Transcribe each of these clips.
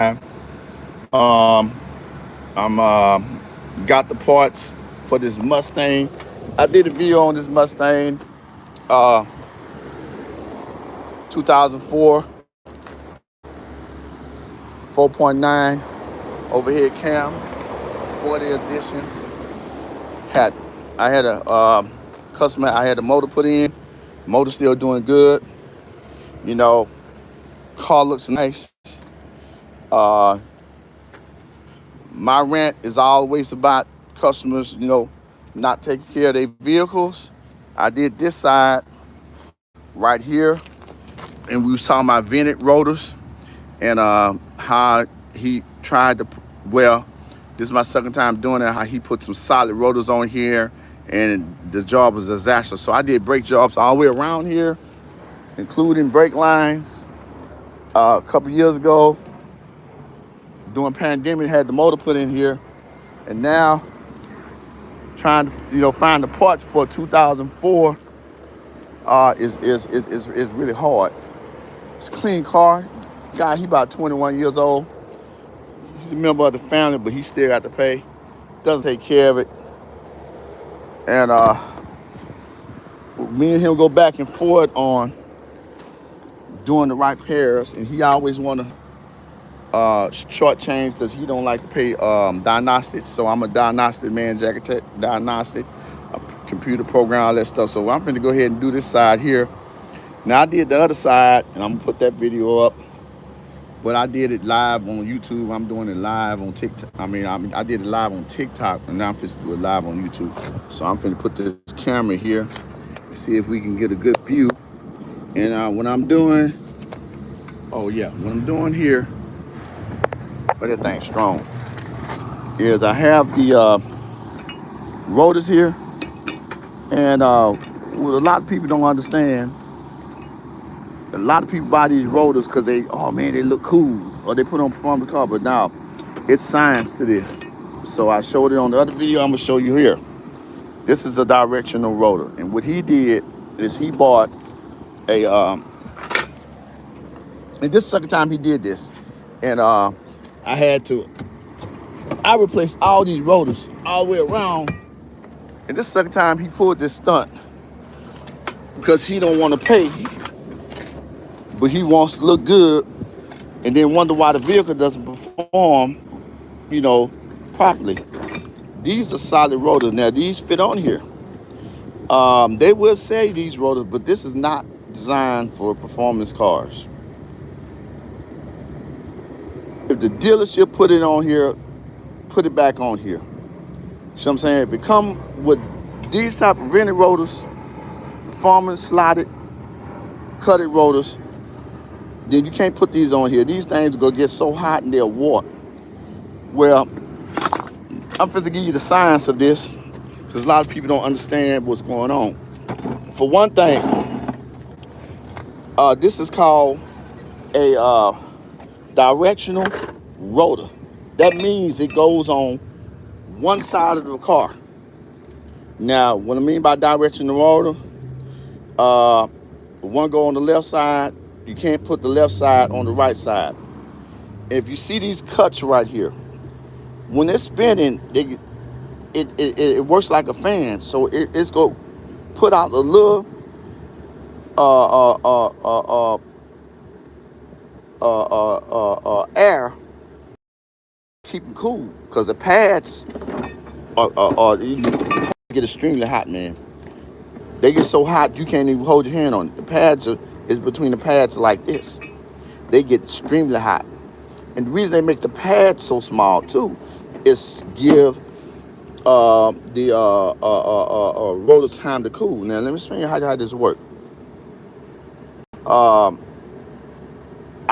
Um, I'm got the parts for this Mustang. I did a video on this Mustang, uh, 2004 4.9 overhead cam, 40 editions. Had I had a customer. I had the motor put in. Motor still doing good. You know, car looks nice. Uh, my rant is always about customers, not taking care of their vehicles. I did this side right here, and we was talking about vented rotors and how he tried to, well, this is my second time doing it, how he put some solid rotors on here, and the job was a disaster. So I did brake jobs all the way around here, including brake lines. A couple years ago, during pandemic, had the motor put in here, and now trying to find the parts for 2004 is really hard. It's a clean car. Guy, he about 21 years old. He's a member of the family, but he still got to pay. Doesn't take care of it. And me and him go back and forth on doing the right repairs, and he always want to short change because he don't like to pay diagnostics. So I'm a diagnostic man, jacket tech, diagnostic, a computer program, all that stuff. So I'm finna go ahead and do this side here. Now I did the other side, and I'm gonna put that video up. But I did it live on YouTube. I'm doing it live on TikTok. I did it live on TikTok, and now I'm finna do it live on YouTube. So I'm finna put this camera here and see if we can get a good view. And what I'm doing here, but that thing's strong, is I have the rotors here, and what a lot of people don't understand, a lot of people buy these rotors because they look cool, or they put on performance car, but now it's science to this. So I showed it on the other video. I'm gonna show you here. This is a directional rotor, and what he did is he bought a and this is the second time he did this, and I replaced all these rotors all the way around, and this is the second time he pulled this stunt because he don't want to pay, but he wants to look good, and then wonder why the vehicle doesn't perform, properly. These are solid rotors. Now these fit on here. They will say these rotors, but this is not designed for performance cars. If the dealership put it on here, put it back on here. See what I'm saying? If it come with these type of vented rotors, performance slotted, cutted rotors, then you can't put these on here. These things are gonna get so hot and they'll warp. Well, I'm finna give you the science of this because a lot of people don't understand what's going on. For one thing, this is called a directional rotor. That means it goes on one side of the car. Now, what I mean by directional rotor, one go on the left side, you can't put the left side on the right side. If you see these cuts right here, when it's spinning, it works like a fan. So it's go put out a little air, keep them cool, because the pads you get extremely hot, man. They get so hot you can't even hold your hand on it. The pads is between the pads like this. They get extremely hot, and the reason they make the pads so small too is give the rotor time to cool. Now let me explain how this works.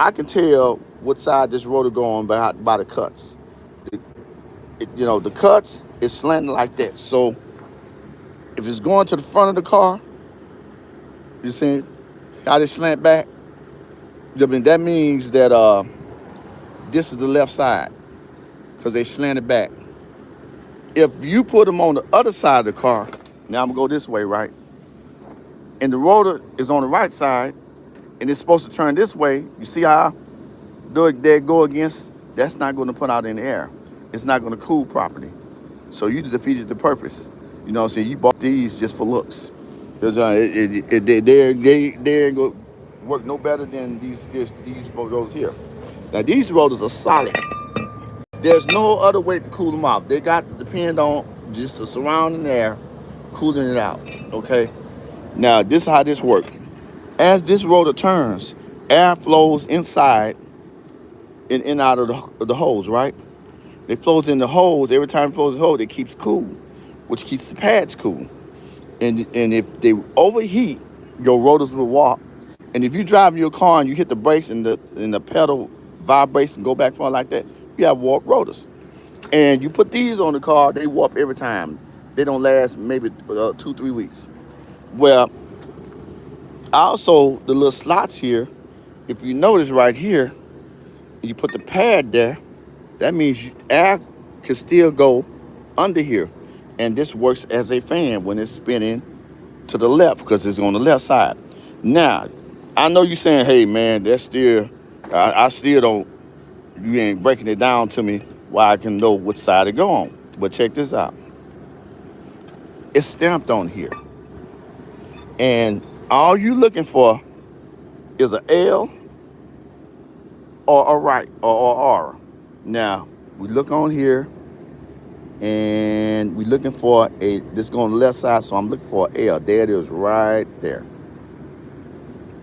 I can tell what side this rotor go on by the cuts. The cuts is slanting like that. So if it's going to the front of the car, you see how they slant back? That means that this is the left side because they slanted back. If you put them on the other side of the car, now I'm gonna go this way, right? And the rotor is on the right side, and it's supposed to turn this way. You see how they go against that's not going to put out any air. It's not going to cool properly. So you defeated the purpose. You know what I'm saying? You bought these just for looks. Because they ain't going to work no better than these rotors here. Now these rotors are solid. There's no other way to cool them off. They got to depend on just the surrounding air cooling it out. Okay. Now this is how this works. As this rotor turns, air flows inside and in and out of the hose, right? It flows in the hose. Every time it flows in the hose, it keeps cool, which keeps the pads cool. And if they overheat, your rotors will warp. And if you drive your car and you hit the brakes and the pedal vibrates and go back forward like that, you have warped rotors. And you put these on the car, they warp every time. They don't last maybe 2-3 weeks. Well, also the little slots here, if you notice right here, you put the pad there, that means air can still go under here. And this works as a fan when it's spinning to the left because it's on the left side. Now, I know you're saying, hey, man, that's still, I still don't, you ain't breaking it down to me why I can know which side to go on. But check this out. It's stamped on here. And all you looking for is an L or a right or R. Now, we look on here and we're looking for this going on the left side, so I'm looking for an L. There it is right there.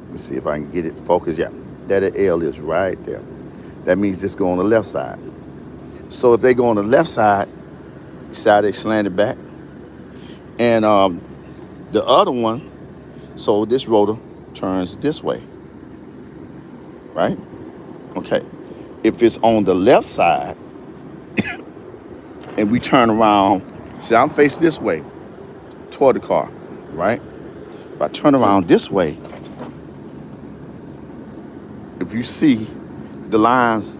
Let me see if I can get it focused. Yeah, that L is right there. That means this go on the left side. So if they go on the left side, they slant it back. And the other one, so this rotor turns this way, right? Okay. If it's on the left side and we turn around, see, I'm facing this way toward the car, right? If I turn around this way, if you see the lines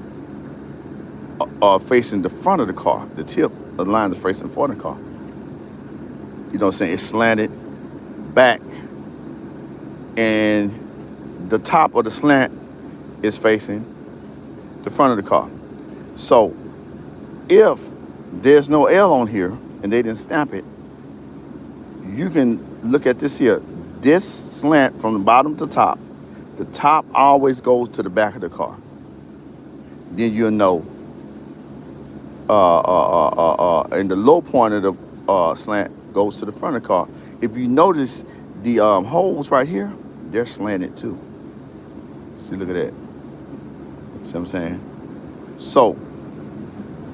are facing the front of the car, the tip of the line is facing the front of the car. You know what I'm saying? It's slanted back and the top of the slant is facing the front of the car. So if there's no L on here and they didn't stamp it, you can look at this here. This slant from the bottom to top, the top always goes to the back of the car. Then you'll know. And the low point of the slant goes to the front of the car. If you notice the holes right here, they're slanted too. See, look at that. See what I'm saying? So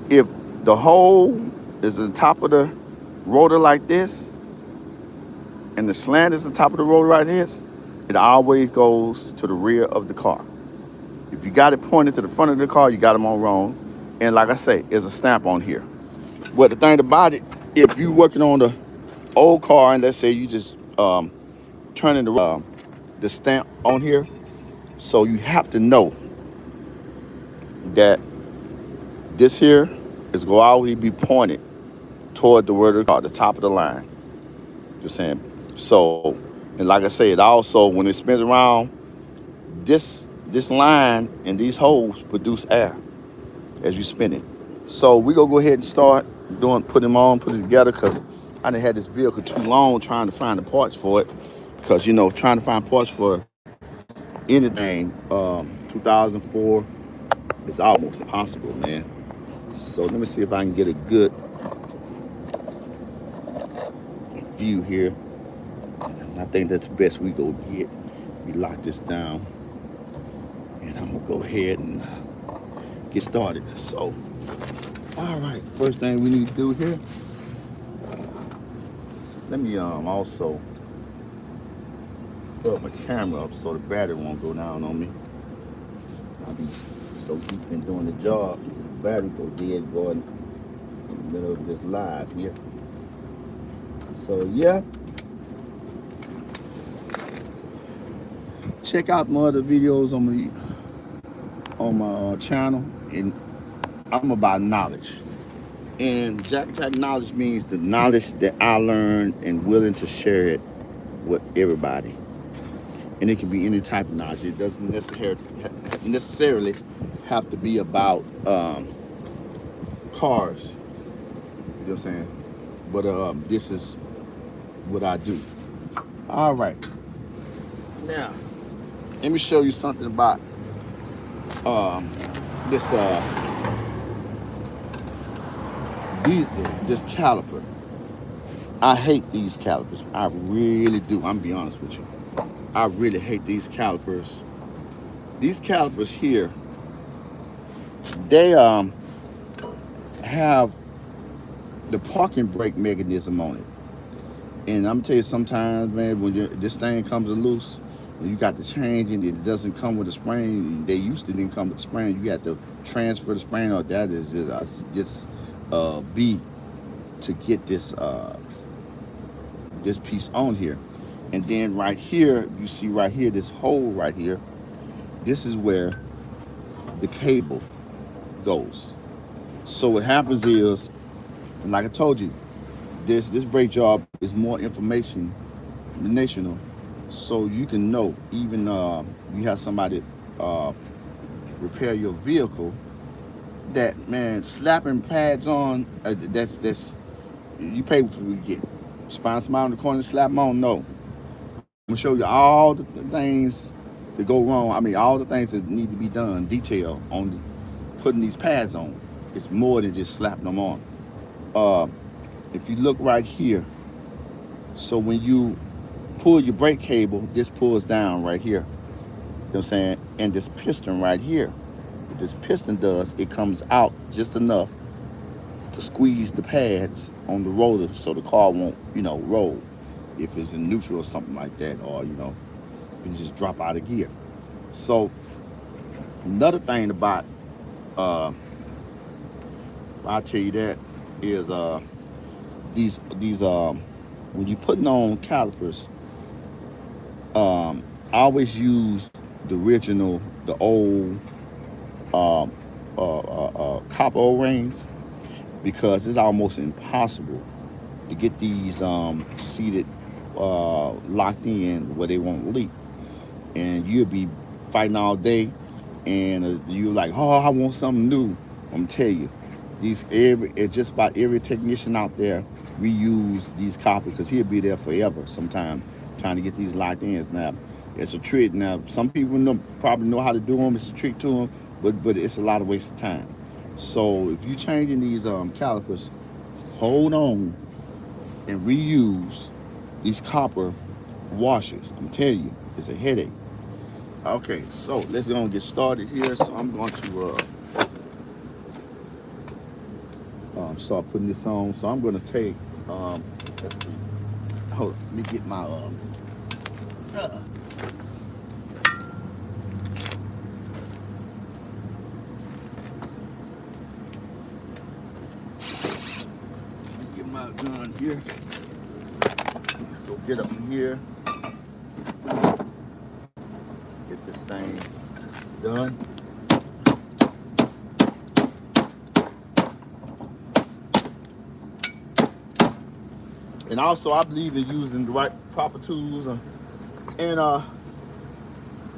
if the hole is at the top of the rotor like this, and the slant is the top of the rotor like this, it always goes to the rear of the car. If you got it pointed to the front of the car, you got them on wrong. And like I say, there's a stamp on here. But the thing about it, if you working on the old car and let's say you just turning the stamp on here, so you have to know that this here is going to always be pointed toward the rear of the car, the top of the line. You're saying? So, and like I say, it also, when it spins around, this line and these holes produce air as you spin it. So we're going to go ahead and start put them on, put it together, because I done had this vehicle too long trying to find the parts for it. Because, you know, trying to find parts for anything, 2004, it's almost impossible, man. So let me see if I can get a good view here. I think that's the best we go get. We lock this down. And I'm going to go ahead and get started. So, all right, first thing we need to do here, let me also put my camera up so the battery won't go down on me. I'll be so deep in doing the job, the battery go dead going in the middle of this live here. So yeah, check out my other videos on my channel, and I'm about knowledge. And Jack knowledge means the knowledge that I learned and willing to share it with everybody. and it can be any type of knowledge. It doesn't necessarily have to be about cars. You know what I'm saying? But this is what I do. All right. Now, let me show you something about this this caliper. I hate these calipers. I really do. I'm gonna be honest with you. I really hate these calipers. These calipers here, they have the parking brake mechanism on it. And I'm gonna tell you, sometimes, man, when this thing comes loose, when you got to change and it doesn't come with a spring, they used to didn't come with a spring. You got to transfer the spring, or that is just be to get this piece on here. And then right here, you see right here, this hole right here, this is where the cable goes. So what happens is, like I told you, this brake job is more informational, so you can know. Even you have somebody repair your vehicle, that, man, slapping pads on, that's you pay for what you get. Just find somebody on the corner and slap them on. No, I'm gonna show you all the things that go wrong. I mean, all the things that need to be done, detail on putting these pads on. It's more than just slapping them on. If you look right here, so when you pull your brake cable, this pulls down right here. You know what I'm saying? And this piston right here, what this piston does, it comes out just enough to squeeze the pads on the rotor so the car won't, roll if it's in neutral or something like that, or, if it just drop out of gear. So another thing about, I'll tell you that, is these when you're putting on calipers, I always use the original, the old copper O-rings, because it's almost impossible to get these seated locked in where they won't leak. And you'll be fighting all day, and you're like, oh, I want something new. I'm tell you, just about every technician out there, we use these coppers, because he'll be there forever sometime trying to get these locked in. Now, it's a trick. Now, some people probably know how to do them. It's a trick to them, but it's a lot of waste of time. So if you're changing these calipers, hold on and reuse these copper washers. I'm telling you, it's a headache. Okay, so let's go and get started here. So I'm going to start putting this on. So I'm going to take, let's see, hold on, let me get my, get my gun here. Go get up in here. Get this thing done. And also, I believe in using the right proper tools, and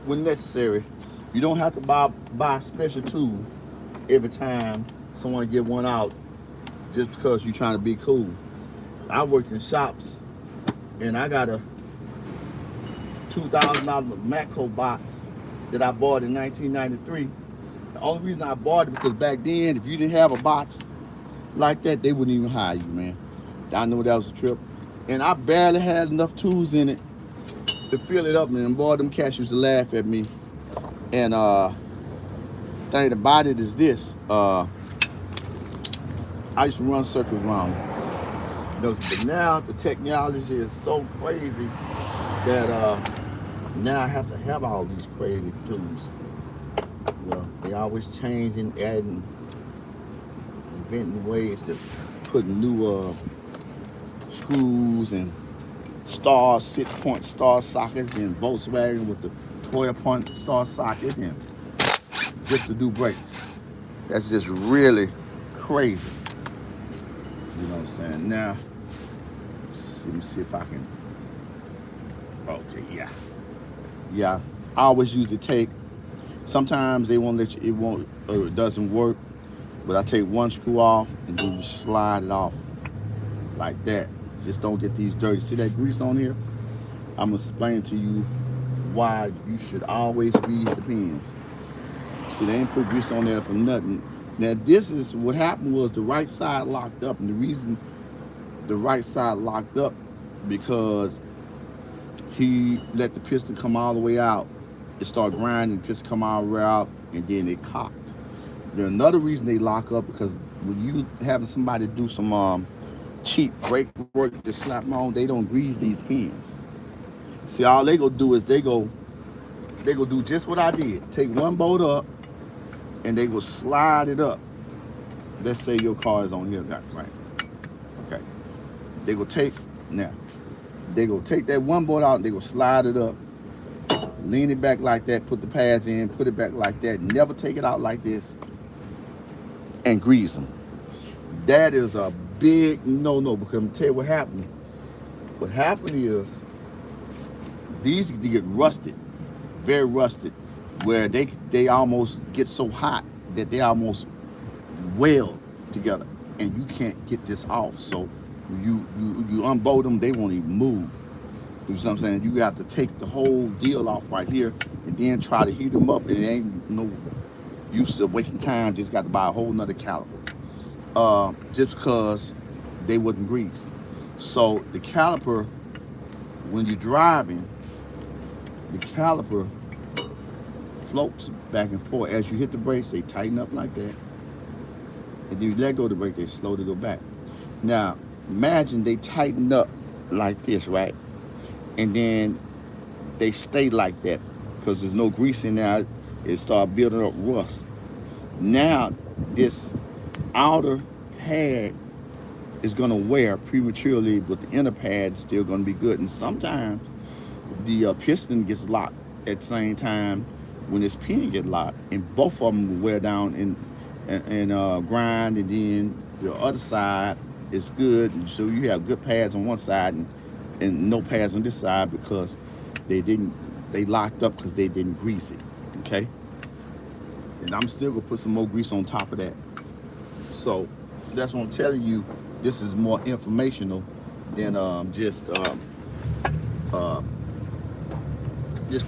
when necessary. You don't have to buy a special tool every time someone get one out just because you're trying to be cool. I worked in shops, and I got a $2,000 Matco box that I bought in 1993. The only reason I bought it because back then, if you didn't have a box like that, they wouldn't even hire you, man. I know that was a trip. And I barely had enough tools in it to fill it up, man. Boy, them cats used to laugh at me. And thing about it is this. I used to run circles around it. But now the technology is so crazy that now I have to have all these crazy tools. They always changing, adding, inventing ways to put new screws and 6-point star sockets, and Volkswagen with the 12-point star socket, and just to do brakes. That's just really crazy. You know what I'm saying? Now, let me see if I can. Okay, yeah. Yeah, I always use the tape. Sometimes they won't let you, it won't, or it doesn't work. But I take one screw off and then you slide it off like that. Just don't get these dirty. See that grease on here? I'm gonna explain to you why you should always grease the pins. See, they ain't put grease on there for nothing. Now this is what happened was the right side locked up, and the reason the right side locked up because he let the piston come all the way out. It started grinding, the piston come all the way out, and then it cocked. There's another reason they lock up because when you having somebody do some cheap brake work to slap on, they don't grease these pins. See, all they go do is they go do just what I did. Take one bolt up and they go slide it up. Let's say your car is on here, right? Okay. They go take now. They go take that one bolt out and they go slide it up, lean it back like that, put the pads in, put it back like that. Never take it out like this and grease them. That is a big no-no because I'm gonna tell you what happened. What happened is these get rusted, very rusted, where they almost get so hot that they almost weld together, and you can't get this off. So you unbolt them, they won't even move. You know what I'm saying? You have to take the whole deal off right here and then try to heat them up. It ain't no use of wasting time. Just got to buy a whole nother caliper. Just because they wasn't greased. So the caliper, when you're driving, the caliper floats back and forth. As you hit the brakes, they tighten up like that. And then you let go of the brake, they slowly go back. Now, imagine they tighten up like this, right? And then they stay like that because there's no grease in there. It start building up rust. Now, this outer pad is going to wear prematurely, but the inner pad is still going to be good. And sometimes the piston gets locked at the same time when this pin get locked, and both of them will wear down and grind, and then the other side is good. And so you have good pads on one side and no pads on this side because they locked up because they didn't grease it. Okay, and I'm still gonna put some more grease on top of that. So that's what I'm telling you. This is more informational than just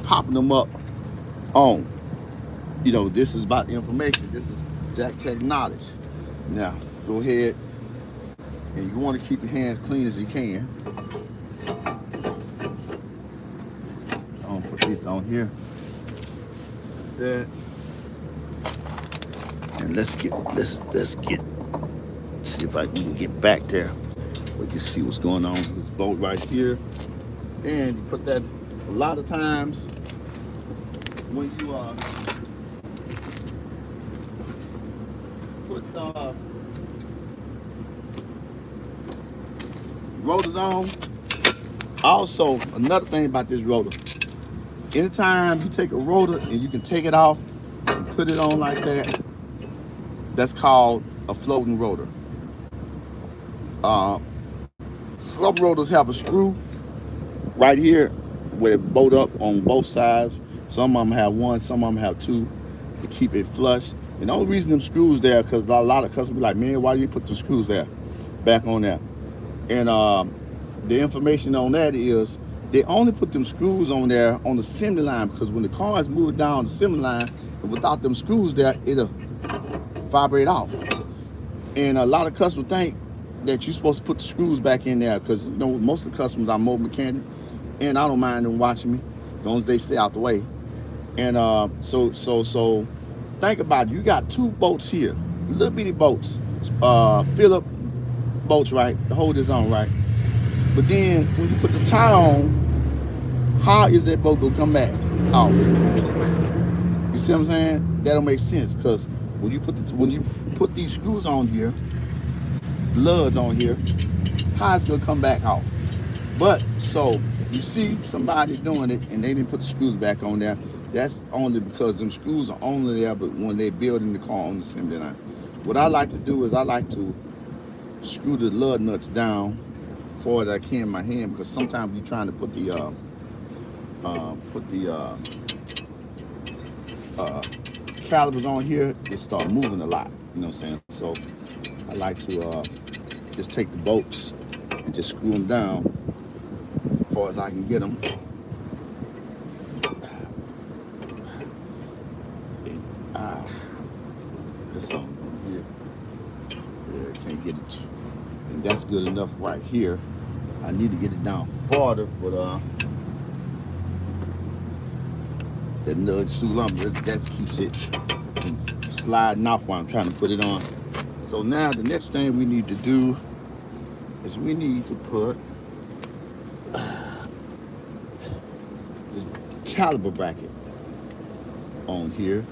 popping them up on. You know, this is about information. This is Jack Tech knowledge. Now, go ahead, and you want to keep your hands clean as you can. I'm gonna put this on here. That. And let's get see if we can get back there. We can see what's going on with this bolt right here. And you put that a lot of times when you put rotors on. Also, another thing about this rotor, anytime you take a rotor and you can take it off and put it on like that, that's called a floating rotor. Some rotors have a screw right here where it bolt up on both sides. Some of them have one, some of them have two to keep it flush. And the only reason them screws there, because a lot of customers be like, man, why do you put the screws there, back on there? And the information on that is they only put them screws on there on the assembly line because when the car is moved down the assembly line, and without them screws there, it'll vibrate off. And a lot of customers think that you're supposed to put the screws back in there because, you know, most of the customers are mobile mechanic, and I don't mind them watching me as long as they stay out the way. And so think about it. You got two bolts here, little bitty bolts, Phillip bolts, right, to hold this on, right? But then when you put the tie on, how is that bolt gonna come back off? You see what I'm saying? That don't make sense because when you put these screws on here, lugs on here, how it's gonna come back off? But so you see somebody doing it and they didn't put the screws back on there. That's only because them screws are only there, but when they're building the car on the assembly line. What I like to do is I like to screw the lug nuts down far as I can in my hand because sometimes you're trying to put the put the uh, calipers on here, it start moving a lot. You know what I'm saying? So I like to just take the bolts and just screw them down as far as I can get them. Ah, there's something on here. Yeah, can't get it. And that's good enough right here. I need to get it down farther, but that nudge suit lumber that keeps it from sliding off while I'm trying to put it on. So now the next thing we need to do is we need to put this caliper bracket on here.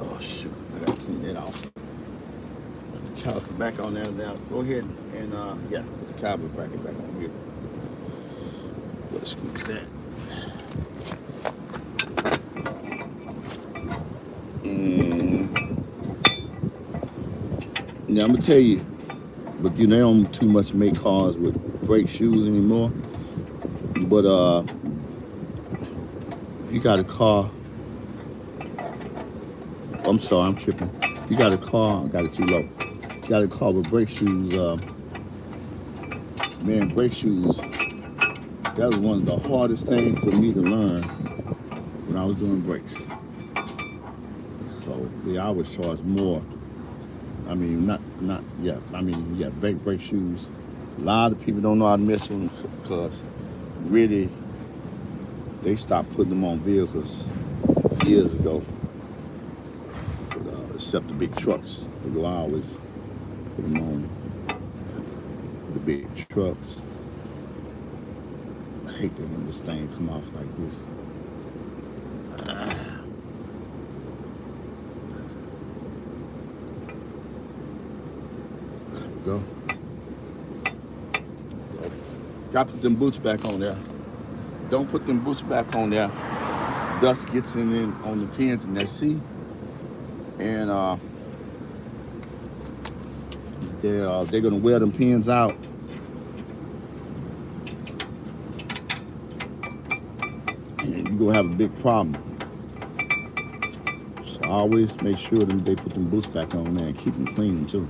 Oh shoot, I gotta clean that off. Put the caliper back on there now. Go ahead and yeah, put the caliper bracket back on here. What screw is that? Yeah, I'm gonna tell you, but you know, they don't too much make cars with brake shoes anymore. But if you got a car, I'm sorry, I'm tripping. You got a car, I got it too low. You got a car with brake shoes, man, brake shoes, that was one of the hardest things for me to learn when I was doing brakes. So they always charge more. I mean, brake shoes. A lot of people don't know how to mess with them because really, they stopped putting them on vehicles years ago. But, except the big trucks. They always put them on the big trucks. I hate that when this thing come off like this. There we go. Got to put them boots back on there. Don't put them boots back on there. Dust gets in on the pins in that seat. And they're gonna wear them pins out. And you're gonna have a big problem. So always make sure that they put them boots back on there and keep them clean too.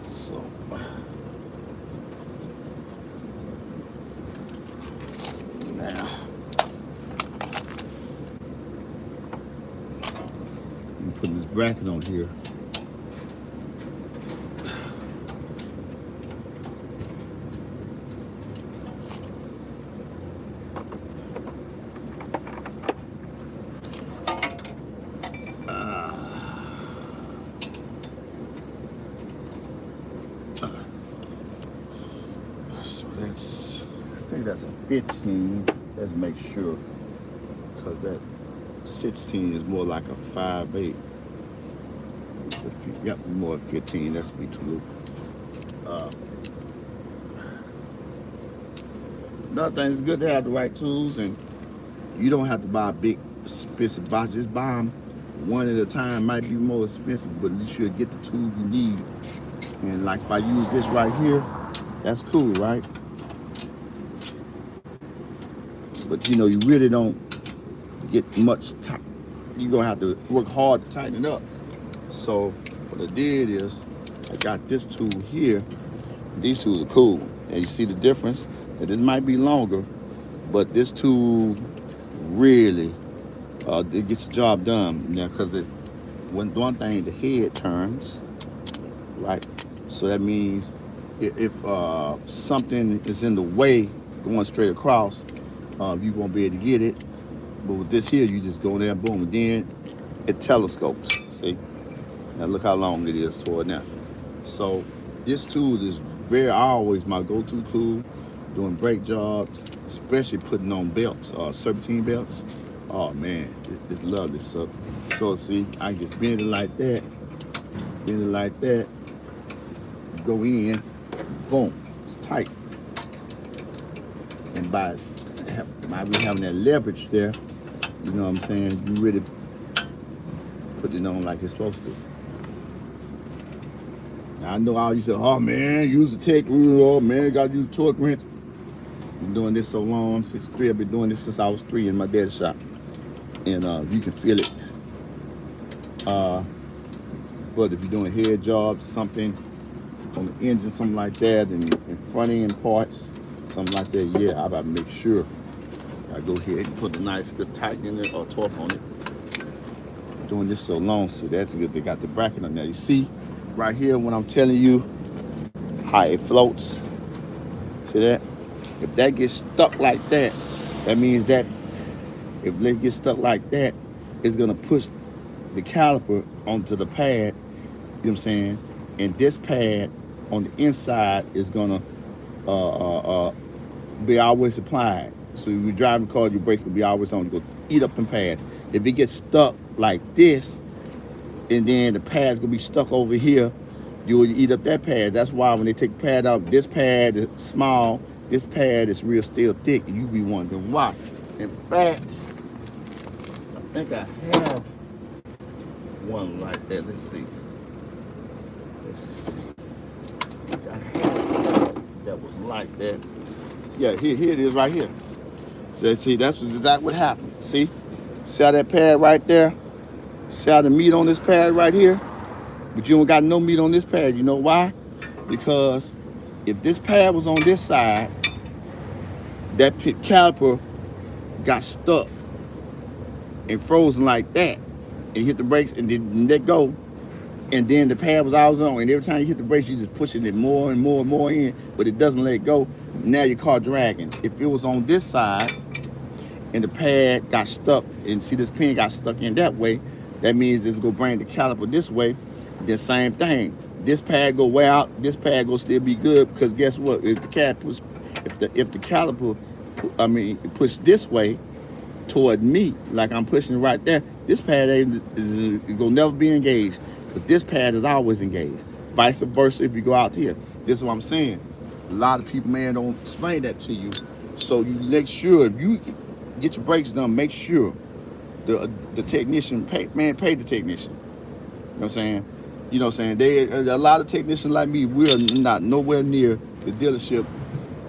So now you put this bracket on here. I think that's a 15. Let's make sure, because that 16 is more like a 5/8. Yep, more 15. That's be too low. Another thing, it's good to have the right tools, and you don't have to buy big expensive boxes. Just buy them one at a time. Might be more expensive, but you should get the tools you need. And like if I use this right here, that's cool, right? But you know, you really don't get much tight. You're gonna have to work hard to tighten it up. So what I did is I got this tool here. These tools are cool. And you see the difference? That this might be longer, but this tool really it gets the job done. Now, because it's one thing, the head turns, right? So that means if something is in the way going straight across, you won't be able to get it. But with this here, you just go there, boom, and then it telescopes. See? Now look how long it is toward now. So this tool is always my go-to tool doing brake jobs, especially putting on belts, serpentine belts. Oh man, it's lovely. So see, I just bend it like that, go in, boom, it's tight. And by having that leverage there, you know what I'm saying, you really put it on like it's supposed to. I know all you say, oh man, use the tech rule, oh man, gotta use torque wrench. Been doing this so long, I'm 6'3", I've been doing this since I was 3 in my dad's shop. And you can feel it. Uh, but if you're doing head jobs, something on the engine, something like that, and front end parts, something like that, yeah, I gotta make sure I go ahead and put a nice good tightening or torque on it. Doing this so long, so that's good. They got the bracket on there. You see right here when I'm telling you how it floats. See that? If that gets stuck like that, that means that if it gets stuck like that, it's gonna push the caliper onto the pad. You know what I'm saying? And this pad on the inside is gonna be always applied. So if you're driving the car, your brakes gonna be always on. You go eat up them pads. If it gets stuck like this, and then the pad's gonna be stuck over here, you will eat up that pad. That's why when they take the pad out, this pad is small, this pad is real still thick, and you be wondering why. In fact, I think I have one like that. Let's see. Let's see. I think I have one that was like that. Yeah, here it is right here. So see, that's exactly what happened. See how that pad right there? See how the meat on this pad right here? But you don't got no meat on this pad. You know why? Because if this pad was on this side, that caliper got stuck and frozen like that. And hit the brakes and then let go. And then the pad was always on. And every time you hit the brakes, you just pushing it more and more and more in, but it doesn't let go. Now your car dragging. If it was on this side and the pad got stuck, and see this pin got stuck in that way, that means it's gonna bring the caliper this way. Then same thing. This pad go way out, this pad go still be good, because guess what? If the caliper push this way toward me, like I'm pushing right there, this pad is gonna never be engaged. But this pad is always engaged. Vice versa if you go out here. This is what I'm saying. A lot of people, man, don't explain that to you. So you make sure, if you get your brakes done, make sure the technician, pay the technician. You know what I'm saying? You know what I'm saying? A lot of technicians like me, we're not nowhere near the dealership,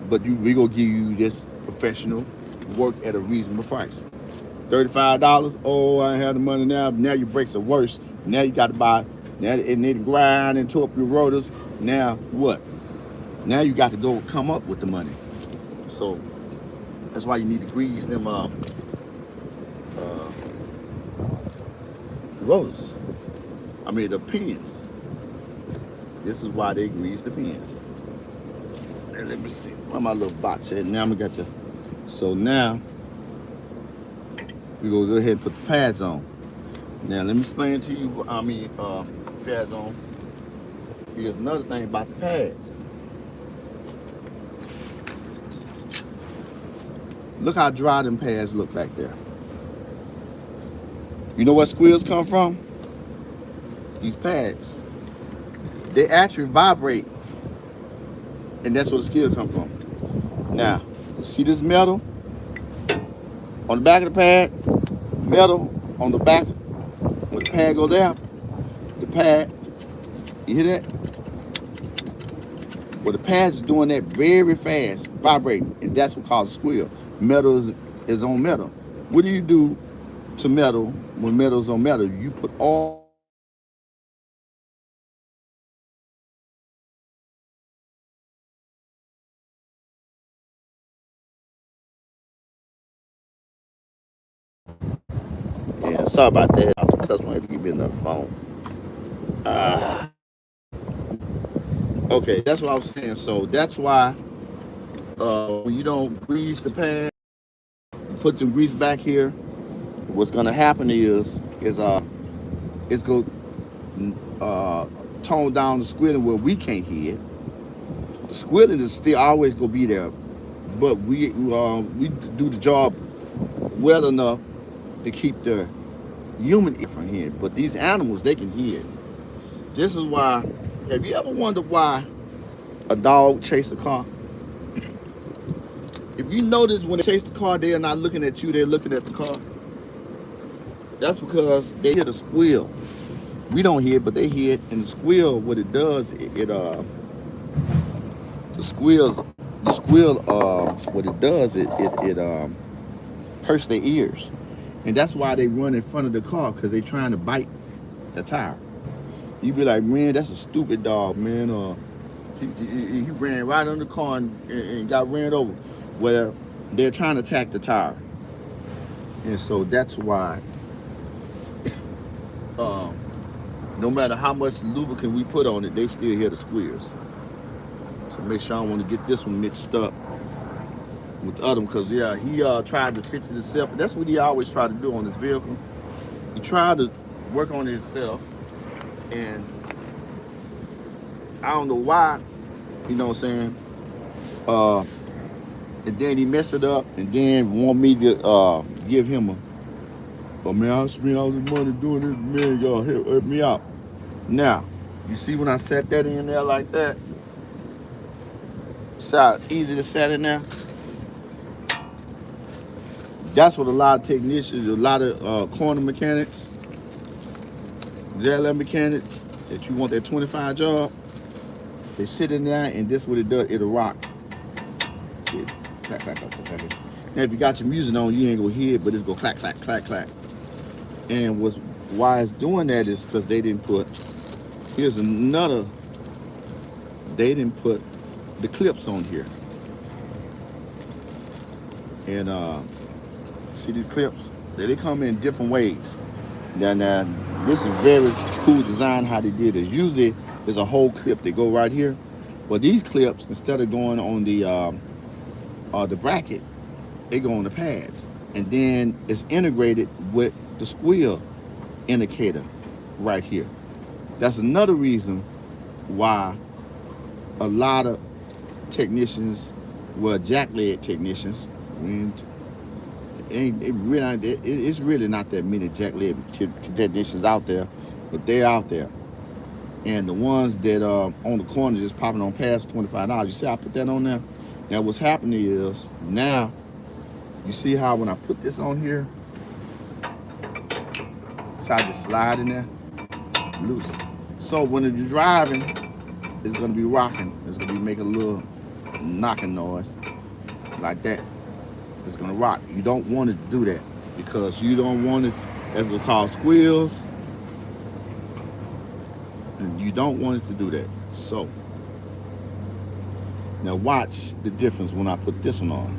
but we gonna give you this professional work at a reasonable price. $35, oh, I ain't have the money now. Now your brakes are worse. Now you got to buy, now it need to grind and torque your rotors. Now what? Now you got to go come up with the money. So that's why you need to grease them rotors. I mean the pins. This is why they grease the pins. And let me see where my little box at. Now we got the. So now we gonna go ahead and put the pads on. Now let me explain to you. Pads on. Here's another thing about the pads. Look how dry them pads look back there. You know where squeals come from? These pads. They actually vibrate, and that's where the squeal come from. Now, see this metal on the back of the pad? Metal on the back, when the pad go there, the pad, you hear that? Well, the pad's doing that very fast, vibrating, and that's what causes squeal. Metal is on metal. What do you do to metal when metal's on metal? You put all yeah, sorry about that. The customer had to give me another phone. Okay, that's what I was saying. So that's why when you don't grease the pad, put some grease back here, what's gonna happen is it's gonna tone down the squealing where we can't hear it. The squealing is still always gonna be there, but we do the job well enough to keep the human ear from hearing. But these animals, they can hear it. This is why. Have you ever wondered why a dog chases a car? If you notice when they chase the car, they are not looking at you, they're looking at the car. That's because they hear the squeal. We don't hear it, but they hear it. And the squeal, what it does, the squeals, the squeal, what it does, it hurts their ears, and that's why they run in front of the car because they trying to bite the tire. You be like, man, that's a stupid dog, man. He ran right under the car and got ran over. Well, they're trying to attack the tire, and so that's why. Um, no matter how much lubricant we put on it, they still hear the squeals. So make sure I don't want to get this one mixed up with the other one, because yeah, he tried to fix it himself. That's what he always tried to do on this vehicle. He tried to work on it himself, and I don't know why. You know what I'm saying? Uh, and then he messed it up, and then want me to give him a. Oh man, I spent all this money doing this. Man, y'all help me out. Now, you see when I set that in there like that, see how easy to set in there. That's what a lot of technicians, a lot of corner mechanics, JLM mechanics, that you want that 25 job, they sit in there, and this is what it does. It'll rock. It, clack, clack, clack, clack, clack. Now, if you got your music on, you ain't gonna hear it, but it's gonna clack, clack, clack, clack. And why it's doing that is because they didn't put. Here's another. They didn't put the clips on here. And see these clips? They come in different ways. Now, this is very cool design how they did it. Usually there's a whole clip that go right here. But these clips, instead of going on the bracket, they go on the pads. And then it's integrated with the squeal indicator right here. That's another reason why a lot of technicians, well, jack leg technicians, it's really not that many jack leg technicians out there, but they're out there. And the ones that are on the corner just popping on pads for $25. You see, I put that on there. Now, what's happening is now you see how when I put this on here, so I just slide in there, loose. So when you're driving, it's gonna be rocking. It's gonna be making a little knocking noise like that. It's gonna rock. You don't want to do that because you don't want it. That's gonna cause squeals, and you don't want it to do that. So now watch the difference when I put this one on.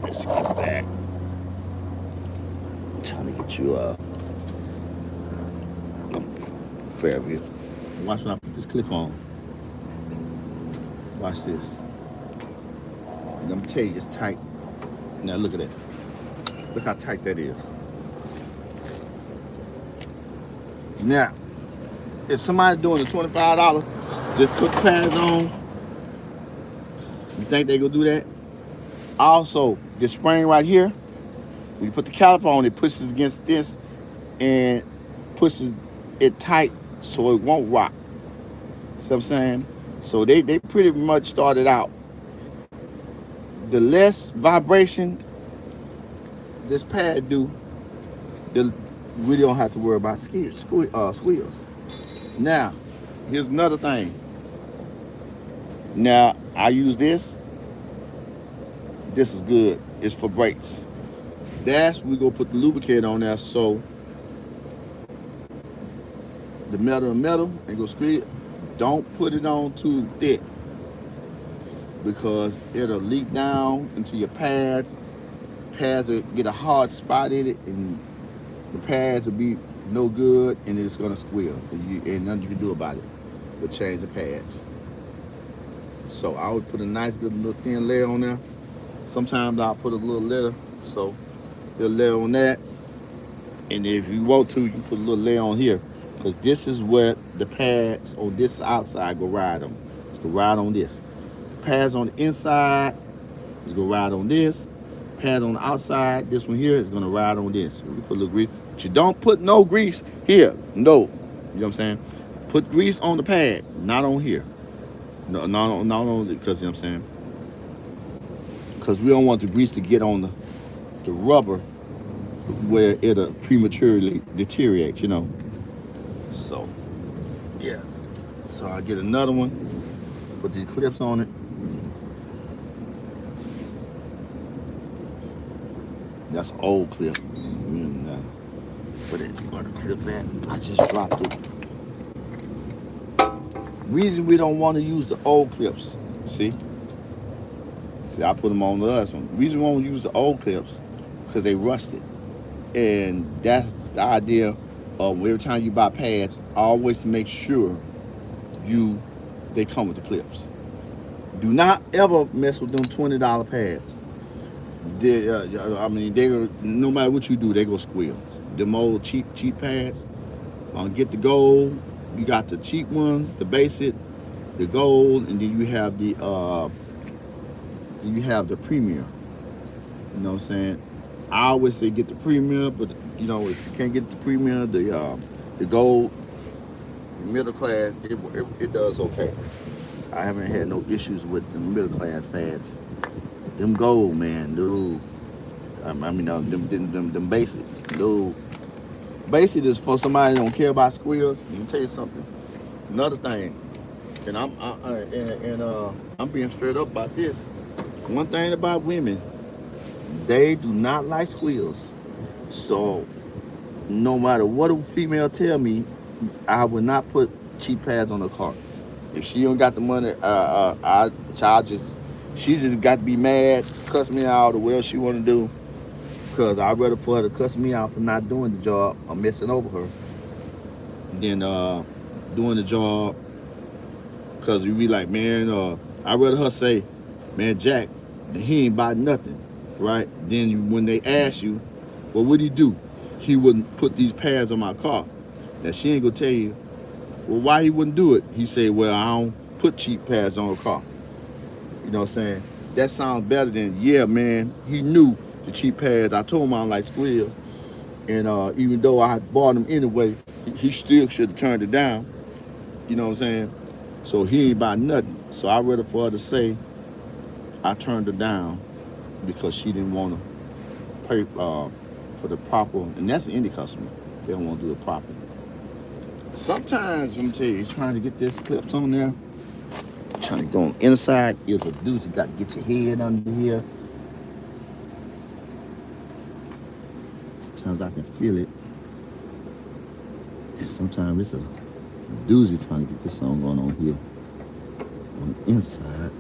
Let's get back. I'm trying to get you Fairview. Watch when I put this clip on. Watch this. And I'm gonna tell you, it's tight. Now look at that. Look how tight that is. Now, if somebody's doing the $25, just put the pads on. You think they gonna do that? Also, this spring right here, when you put the caliper on, it pushes against this and pushes it tight so it won't rock. See what I'm saying? So they pretty much started out. The less vibration this pad do, the we don't have to worry about squeals. Now, here's another thing. Now, I use this. This is good. It's for brakes. That's we go put the lubricant on there so the metal and go squeeze it. Don't put it on too thick because it'll leak down into your pads. Pads will get a hard spot in it, and the pads will be no good, and it's gonna squeal, and nothing you can do about it but change the pads. So I would put a nice good little thin layer on there. Sometimes I'll put a little layer, so the layer on that, and if you want to, you can put a little layer on here, because this is where the pads on this outside go ride on. It's gonna ride on this. The pads on the inside is gonna ride on this. Pad on the outside, this one here is gonna ride on this. We put a little grease, but you don't put no grease here. No, you know what I'm saying? Put grease on the pad, not on here. No, because you know what I'm saying? Because we don't want the grease to get on the rubber where it'll prematurely deteriorate, you know. So yeah. So I get another one, put these clips on it. That's an old clip. And, put it on the clip back. I just dropped it. Reason we don't want to use the old clips. See? See, I put them on the last one. Reason we won't use the old clips because they rusted. And that's the idea of every time you buy pads, always to make sure you they come with the clips. Do not ever mess with them $20 pads. I mean, they no matter what you do, they go squeal. Them old cheap pads. Get the gold. You got the cheap ones, the basic, the gold, and then you have the premium. You know what I'm saying? I always say get the premium, but you know if you can't get the premium, the gold, the middle class, it does okay. I haven't had no issues with the middle class pads. Them gold, man, dude. I mean, them basics, dude. Basic is for somebody that don't care about squeals. Let me tell you something. Another thing, and I'm being straight up about this. One thing about women, they do not like squeals. So no matter what a female tell me, I would not put cheap pads on her car. If she don't got the money, she just got to be mad, cuss me out, or whatever she want to do. Cause I'd rather for her to cuss me out for not doing the job or messing over her than doing the job. Cause we be like, man, I'd rather her say, man, Jack, he ain't buy nothing, right? Then when they ask you, well, what'd he do? He wouldn't put these pads on my car. Now she ain't gonna tell you, well, why he wouldn't do it? He said, well, I don't put cheap pads on a car. You know what I'm saying? That sounds better than, yeah, man, he knew the cheap pads. I told him I don't like squeals. And even though I bought them anyway, he still should have turned it down. You know what I'm saying? So he ain't buy nothing. So I rather for her to say I turned her down because she didn't want to pay for the proper, and that's any customer. They don't want to do it proper. Sometimes, let me tell you, trying to get this clips on there, trying to go on inside is a dude. You got to get your head under here. Sometimes I can feel it. And sometimes it's a doozy trying to get this song going on here on the inside.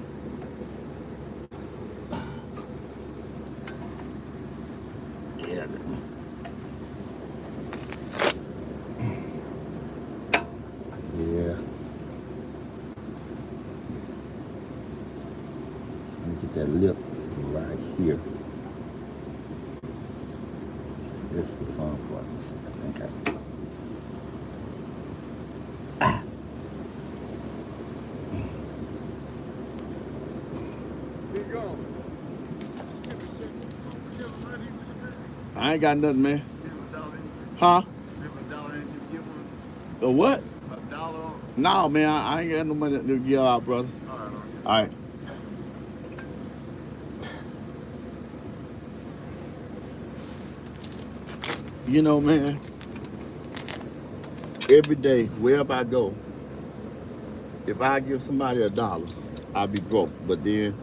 Yeah. Yeah. Let me get that lip right here. This is the fun part. I think I. I ain't got nothing, man. Huh? A what? No, man, I ain't got no money to give out, brother. All right. You know, man, every day, wherever I go, if I give somebody $1, I'll be broke. But then,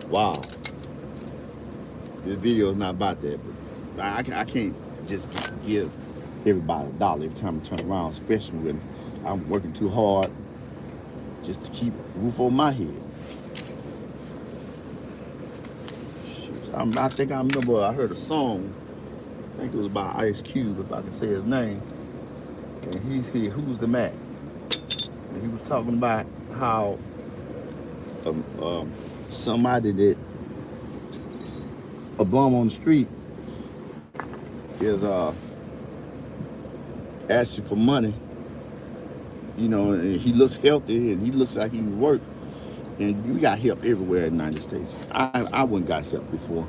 wow, this video is not about that. But I can't just give everybody $1 every time I turn around, especially when I'm working too hard just to keep a roof over my head. Shoot, I think I remember I heard a song. I think it was by Ice Cube, if I can say his name. And he's here, Who's the Mac? And he was talking about how somebody that a bum on the street is asking for money, you know, and he looks healthy and he looks like he can work. And you got help everywhere in the United States. I wouldn't got help before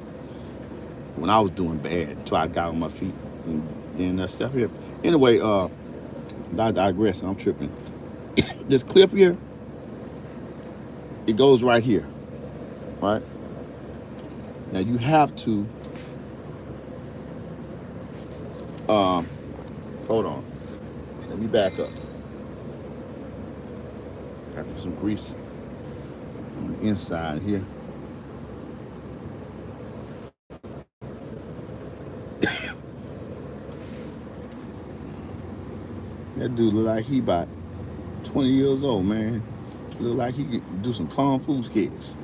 when I was doing bad until I got on my feet and stuff here. Anyway, I digress. I'm tripping. This clip here, it goes right here, right? Now you have to Um, hold on. Let me back up. Got to put some grease on the inside here. That dude look like he about 20 years old, man. Look like he could do some kung fu kicks.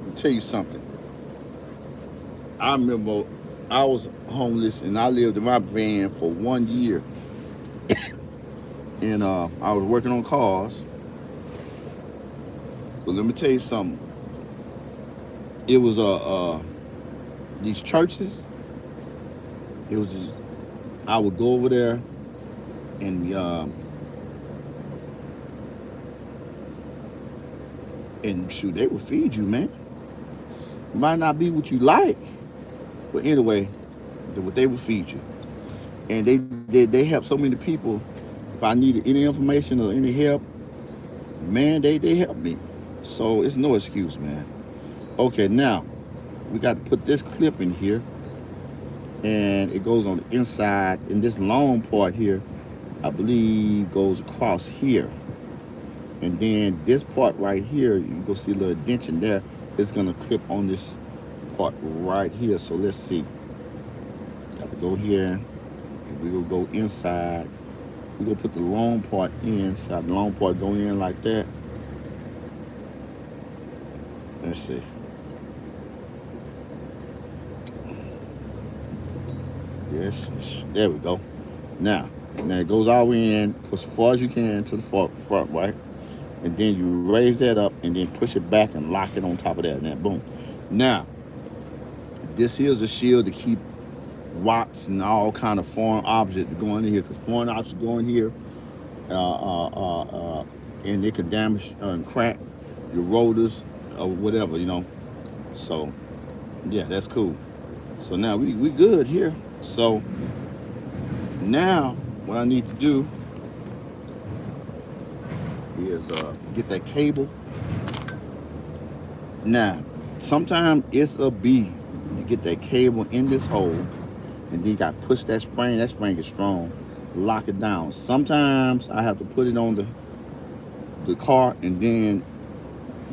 I'll tell you something. I remember I was homeless and I lived in my van for 1 year. And I was working on cars. But let me tell you something. It was these churches. It was just, I would go over there and shoot, they would feed you, man. It might not be what you like, but anyway, what they would feed you, and they help so many people. If I needed any information or any help, man, they helped me. So it's no excuse, man. Okay, now we got to put this clip in here, and it goes on the inside. And this long part here, I believe, goes across here. And then this part right here, you go see a little indentation there. It's gonna clip on this part right here. So let's see. Got to go here. We will go inside. We gonna put the long part inside. The long part go in like that. Let's see. Yes, there we go. Now it goes all the way in, push as far as you can to the front, right? And then you raise that up and then push it back and lock it on top of that, and then boom. Now, this here's a shield to keep rocks and all kind of foreign objects going in here, because foreign objects go in here, and they could damage and crack your rotors or whatever. So, yeah, that's cool. So now we good here. So now what I need to do is get that cable. Now, sometimes it's a B to get that cable in this hole, and then you got to push that spring. That spring is strong. Lock it down. Sometimes I have to put it on the cart and then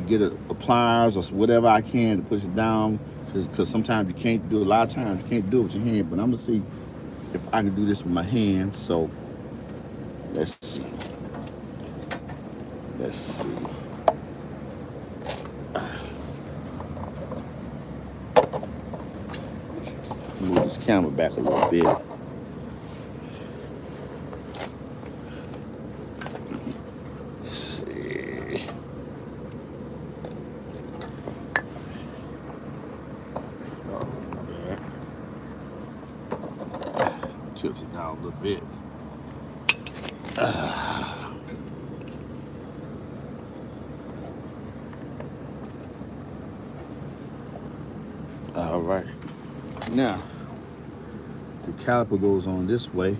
get a pliers or whatever I can to push it down, because sometimes you can't do it. A lot of times you can't do it with your hand, but I'm gonna see if I can do this with my hand. So let's see. Move this camera back a little bit. Let's see. Oh, my bad. Tilt it down a little bit. All right. Now, the caliper goes on this way,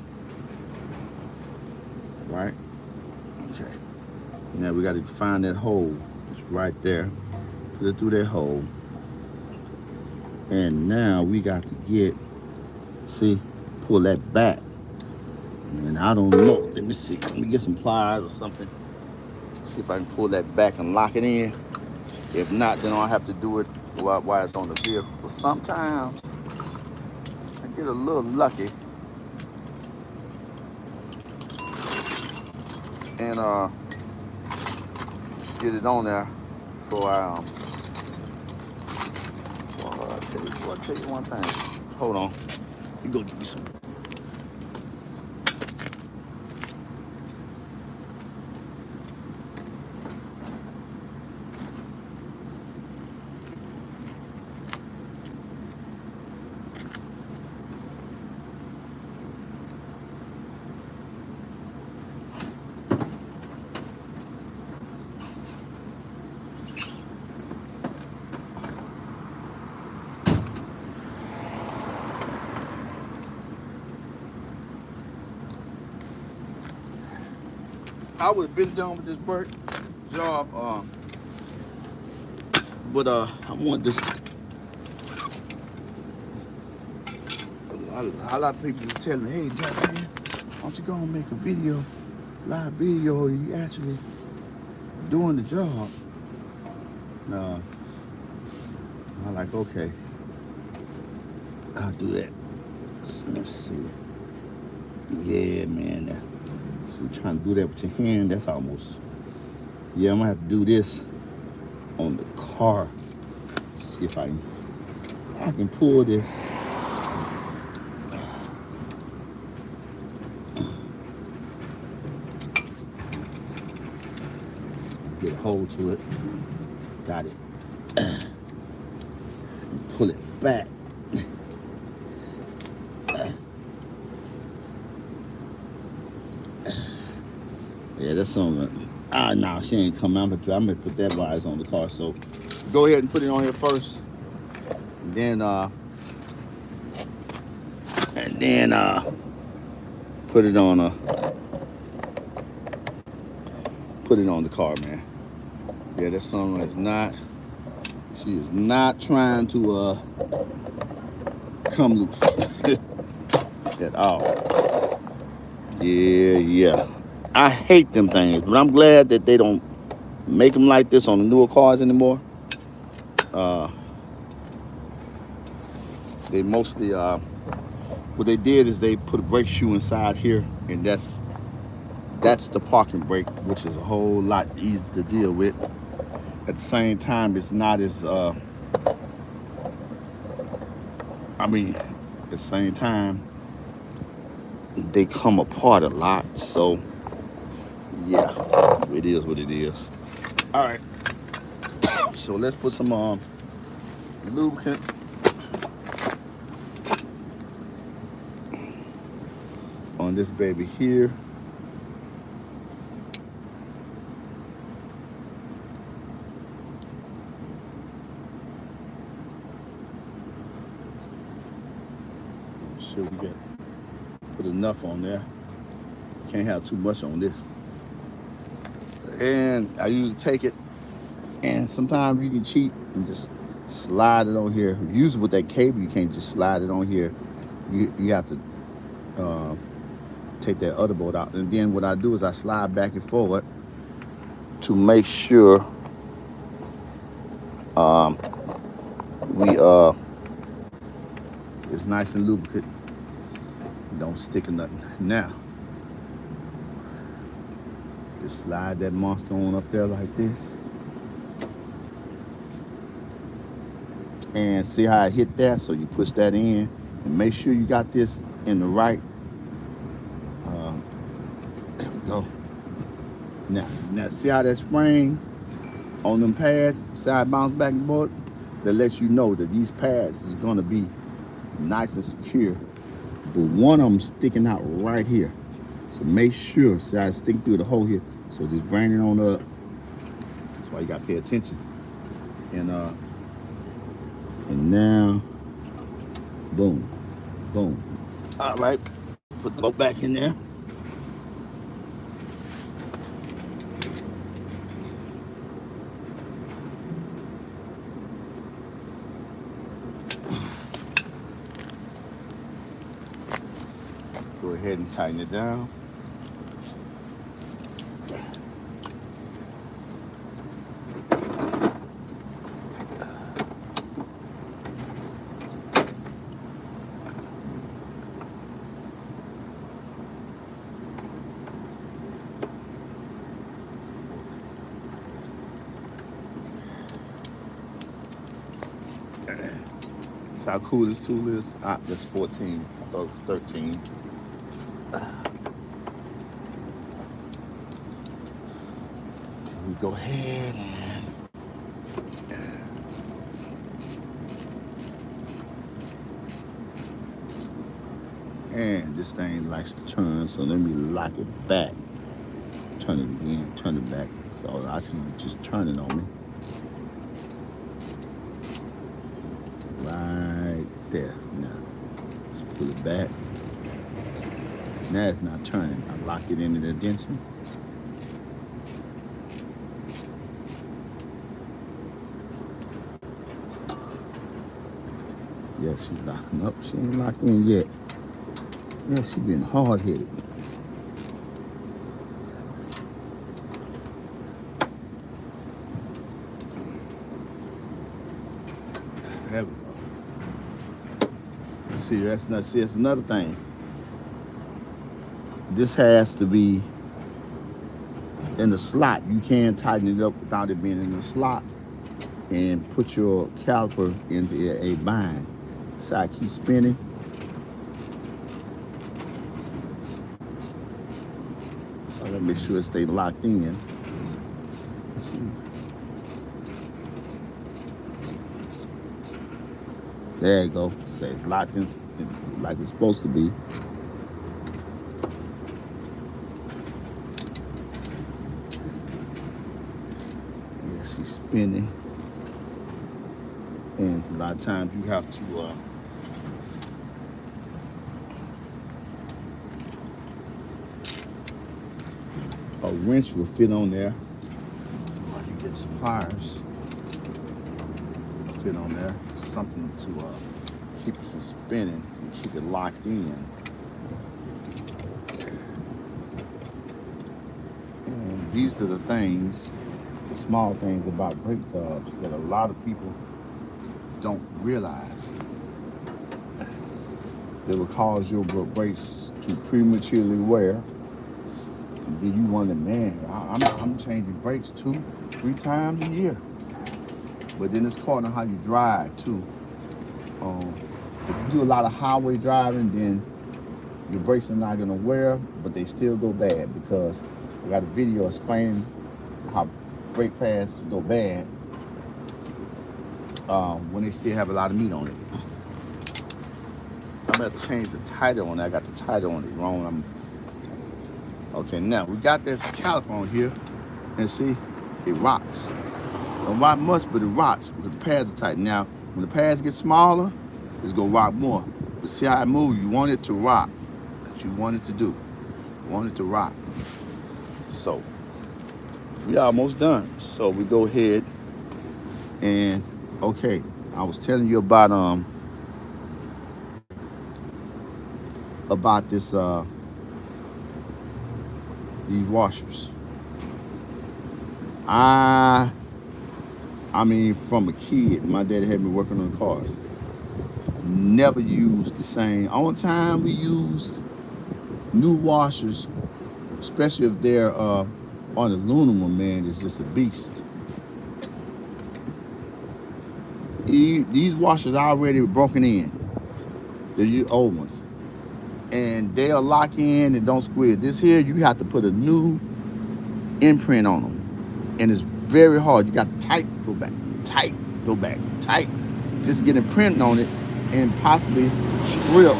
right? Okay. Now we got to find that hole. It's right there. Put it through that hole. And now we got to pull that back. And I don't know. Let me see. Let me get some pliers or something. See if I can pull that back and lock it in. If not, then I'll have to do it while it's on the vehicle. But sometimes I get a little lucky and get it on there before I well, I'll tell you one thing. Hold on. You go give me some. I would have been done with this work job, but I want this a lot of people tell me, hey, Jack, man, why don't you go and make a video, live video, you actually doing the job. No, I'm like, okay, I'll do that. So let's see. Yeah, man. So trying to do that with your hand, that's almost. Yeah, I'm gonna have to do this on the car. See if I can pull this. Get a hold to it. Got it. And pull it back. Yeah, that's something. No, she ain't coming. I'm gonna put that wires on the car. So go ahead and put it on here first. And then put it on the car, man. Yeah, that song is not. She is not trying to come loose at all. Yeah. I hate them things, but I'm glad that they don't make them like this on the newer cars anymore. They mostly what they did is they put a brake shoe inside here, and that's the parking brake, which is a whole lot easier to deal with. At the same time, it's not as at the same time, they come apart a lot. So yeah, it is what it is. All right, so let's put some lubricant on this baby here. Sure we get put enough on there. Can't have too much on this. And I usually take it, and sometimes you can cheat and just slide it on here. Usually with that cable, you can't just slide it on here. You have to take that other bolt out. And then what I do is I slide back and forward to make sure it's nice and lubricant. Don't stick or nothing. Now, just slide that monster on up there like this. And see how I hit that? So you push that in and make sure you got this in the right. There we go. Now see how that spring on them pads, see how it bounce back and forth? That lets you know that these pads is gonna be nice and secure. But one of them sticking out right here. So make sure, see how it's sticking through the hole here. So just bring it on up. That's why you gotta pay attention. And now, boom. All right, put the bolt back in there. Go ahead and tighten it down. See how cool this tool is? That's 14. I thought it was 13. We go ahead and this thing likes to turn, so let me lock it back. Turn it again, turn it back. So I see you just turning on me. Right there. Now, let's pull it back. Now it's not turning. I locked it in the addition. Yeah, she's locking up. She ain't locked in yet. Yeah, she been hard-headed. There we go. See, that's another thing. This has to be in the slot. You can't tighten it up without it being in the slot and put your caliper into a bind. So I keep spinning. So I gotta make sure it stays locked in. Let's see. There you go. So it's locked in like it's supposed to be. Yeah, she's spinning. And a lot of times you have to a wrench will fit on there. Or you get some pliers, fit on there. Something to keep it from spinning and keep it locked in. And these are the things, the small things about brake jobs that a lot of people don't realize. That will cause your brakes to prematurely wear. And then you wonder, man, I'm changing brakes 2-3 times a year. But then it's according to how you drive too. If you do a lot of highway driving, then your brakes are not gonna wear, but they still go bad because I got a video explaining how brake pads go bad when they still have a lot of meat on it. I'm gonna change the title on it. I got the title on it wrong. Okay, now we got this caliper on here, and see, it rocks. Don't rock much, but it rocks because the pads are tight. Now, when the pads get smaller, it's gonna rock more. But see how it moves? You want it to rock. That's what you want it to do. You want it to rock. So, we almost done. So we go ahead and, okay, I was telling you about this these washers. I mean, from a kid, my daddy had me working on cars. Never used the same. Only time we used new washers, especially if they're on aluminum, man, is just a beast. These washers are already broken in. They're old ones. And they'll lock in and don't squeal. This here, you have to put a new imprint on them. And it's very hard. You got to tight, go back, tight, go back, tight. Just get a print on it and possibly strip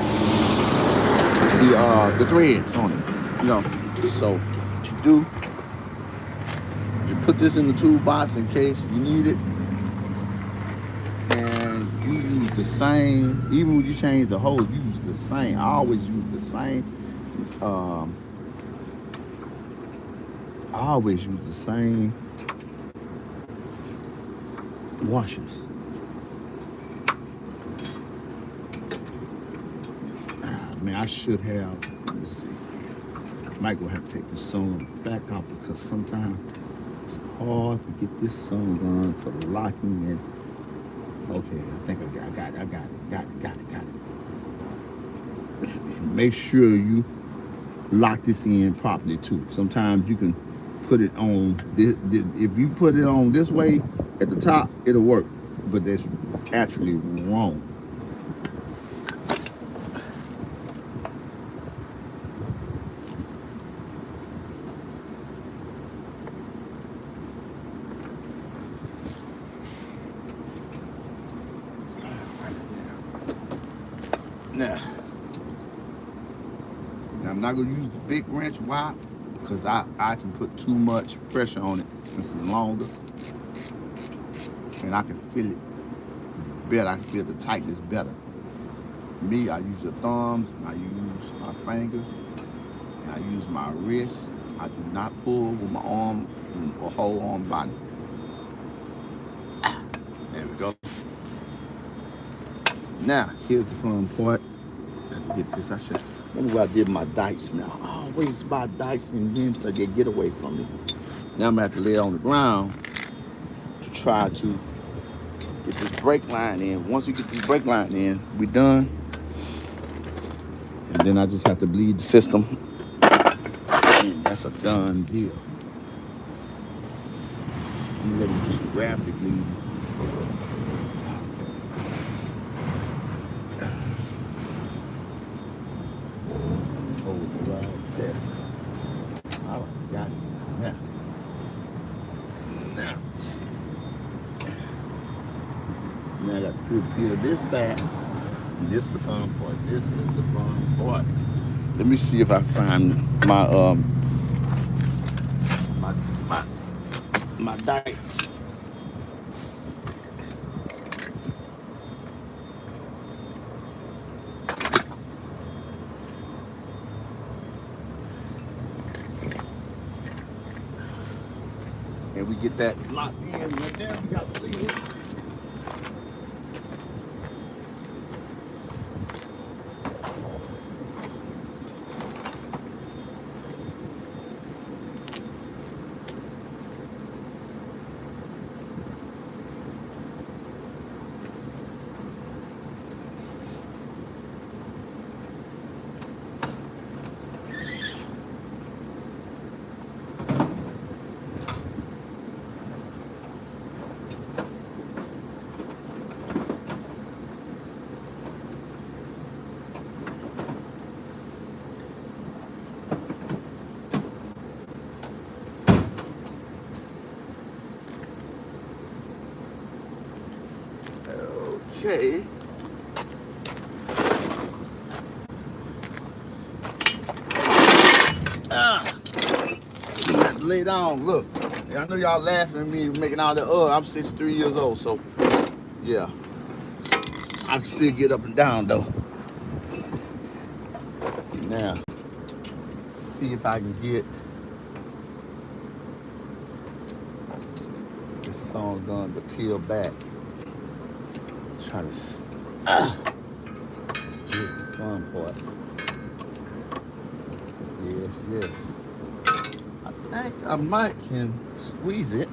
the threads on it. You know, so what you do, you put this in the toolbox in case you need it. And you use the same, even when you change the hose, you use the same. I always use the same. Washers. Man, I should have, let me see. Might go have to take this song back off because sometimes it's hard to get this song on to locking in. Okay, I think I got it. Make sure you lock this in properly too. Sometimes you can put it on if you put it on this way at the top, it'll work, but that's actually wrong. Now I'm not gonna use the big wrench. Why? Because I can put too much pressure on it. This is longer, and I can feel it better. I can feel the tightness better. Me, I use the thumbs, and I use my finger, and I use my wrist. I do not pull with my arm or whole arm body. There we go. Now, here's the fun part. I have to get this. I should Look what I did with my dice now. I always buy dice and then so they get away from me. Now I'm gonna have to lay it on the ground to try to get this brake line in. Once we get this brake line in, we done. And then I just have to bleed the system. And that's a done deal. I'm gonna let him do some gravity bleeding. Oh, right there. All right, got it. Now, let's see. Now I got to peel this back. And this is the fun part. This is the fun part. Let me see if I find my dice. And we get that locked in right there. We got to see it. Okay. Lay down, look. I know y'all laughing at me making all that. I'm 63 years old, so yeah. I can still get up and down though. Now, see if I can get this song done to peel back. Try to get the fun part. Yes. I think I might can squeeze it.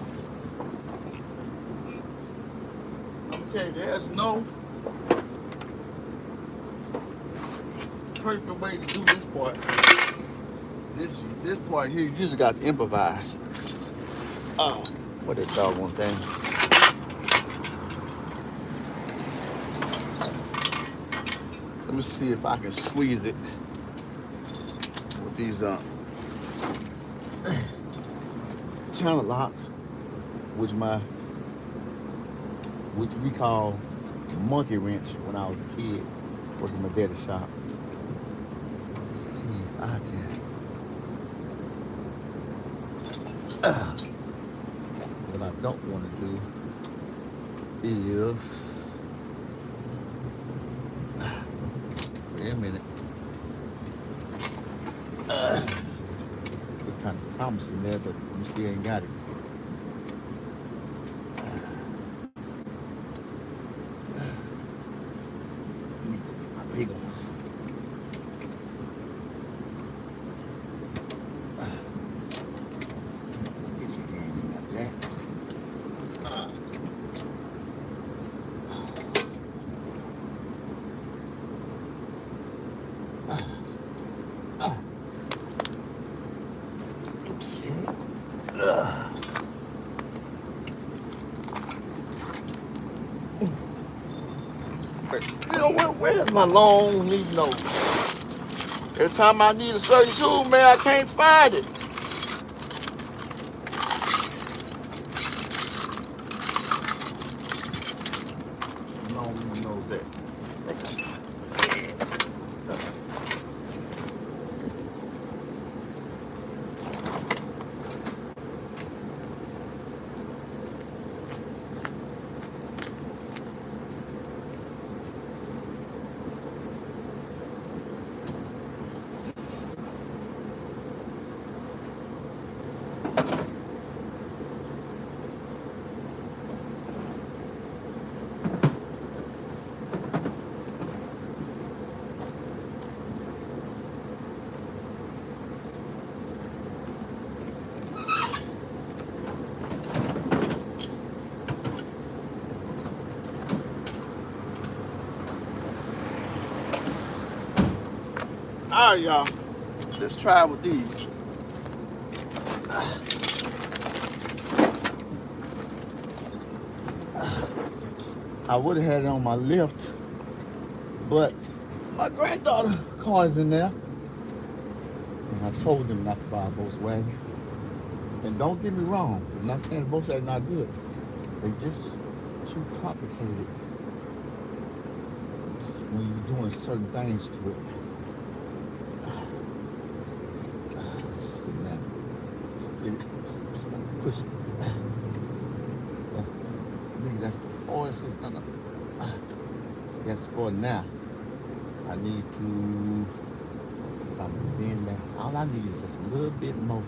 I'm gonna tell you, there's no perfect way to do this part. This part here, you just got to improvise. Oh, what that doggone thing. Let me see if I can squeeze it with these channel locks, which we call monkey wrench when I was a kid working in my daddy's shop. Let's see if I can. What I don't want to do is wait a minute. We're kind of promising there, but we still ain't got it. My big ones. Get your hand in that jack. You know, where's my long needle nose? Every time I need a certain tool, man, I can't find it. Long needle nose at. All right, y'all. Let's try with these. I would have had it on my left, but my granddaughter's car is in there. And I told them not to buy a Volkswagen. And don't get me wrong, I'm not saying Volkswagen not good. They just too complicated when you're doing certain things to it. Let's see now. Get it. Push it. That's the farthest it's gonna. That's for now. I need to see if I can bend that. All I need is just a little bit more.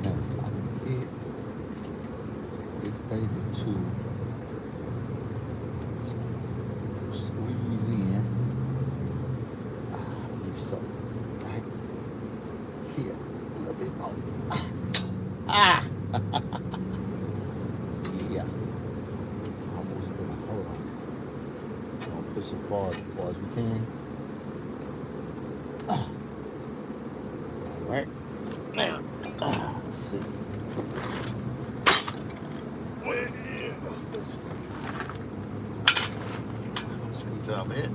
Now, if I can get this baby to squeeze in, I believe so. Right here, a little bit more. Ah! Yeah, almost there. Hold on. So I'll push it forward as far as we can. All right. Now, let's see. Screwdriver here.